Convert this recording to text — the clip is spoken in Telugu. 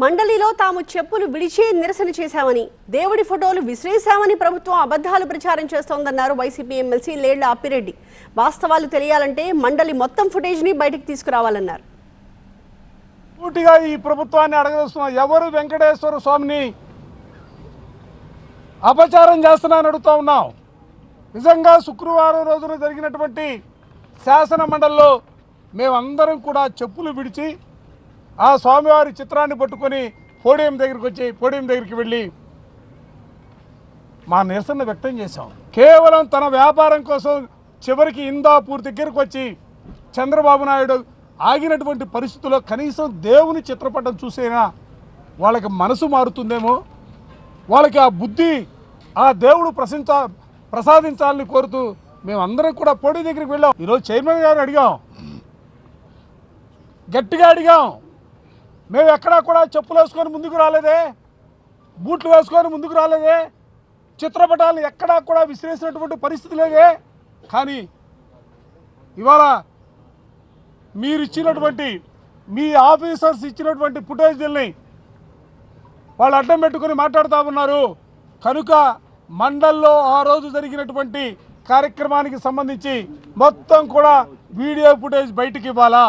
మండలిలో తాము చెప్పులు విడిచే నిరసన చేశామని, దేవుడి ఫోటోలు విసిరేశామని ప్రభుత్వం అబద్ధాలు ప్రచారం చేస్తోందన్నారు వైసీపీ ఎమ్మెల్సీ లేళ్ల అప్పిరెడ్డి. వాస్తవాలు తెలియాలంటే మండలి మొత్తం ఫుటేజ్ని బయటకు తీసుకురావాలన్నారు. పూర్తిగా ఈ ప్రభుత్వాన్ని అడగదలుస్తున్నాం. ఎవరు వెంకటేశ్వర స్వామిని అపచారం చేస్తున్నారని అడుగుతా ఉన్నాం. నిజంగా శుక్రవారం రోజున జరిగినటువంటి శాసన మండలిలో మేమందరం కూడా చెప్పులు విడిచి ఆ స్వామివారి చిత్రాన్ని పట్టుకొని పోడియం దగ్గరికి వెళ్ళి మా నిరసన వ్యక్తం చేశాం. కేవలం తన వ్యాపారం కోసం చివరికి ఇందాపూర్ దగ్గరకు వచ్చి చంద్రబాబు నాయుడు ఆగినటువంటి పరిస్థితుల్లో కనీసం దేవుని చిత్రపటం చూసైనా వాళ్ళకి మనసు మారుతుందేమో, వాళ్ళకి ఆ బుద్ధి ఆ దేవుడు ప్రసాదించాలని కోరుతూ మేమందరం కూడా పోటీ దగ్గరికి వెళ్ళాం. ఈరోజు చైర్మన్ గారు అడిగాం, గట్టిగా అడిగాం. మేము ఎక్కడా కూడా చెప్పులు వేసుకొని ముందుకు రాలేదే, బూట్లు వేసుకొని ముందుకు రాలేదే, చిత్రపటాలను ఎక్కడా కూడా విసిరేసినటువంటి పరిస్థితి లేదే. కానీ ఇవాళ మీరు ఇచ్చినటువంటి మీ ఆఫీసర్స్ ఇచ్చినటువంటి ఫుటేజ్ని వాళ్ళు అడ్డం పెట్టుకొని మాట్లాడుతూ ఉన్నారు. కనుక మండల్లో ఆ రోజు జరిగినటువంటి కార్యక్రమానికి సంబంధించి మొత్తం కూడా వీడియో ఫుటేజ్ బయటికి ఇవ్వాలా.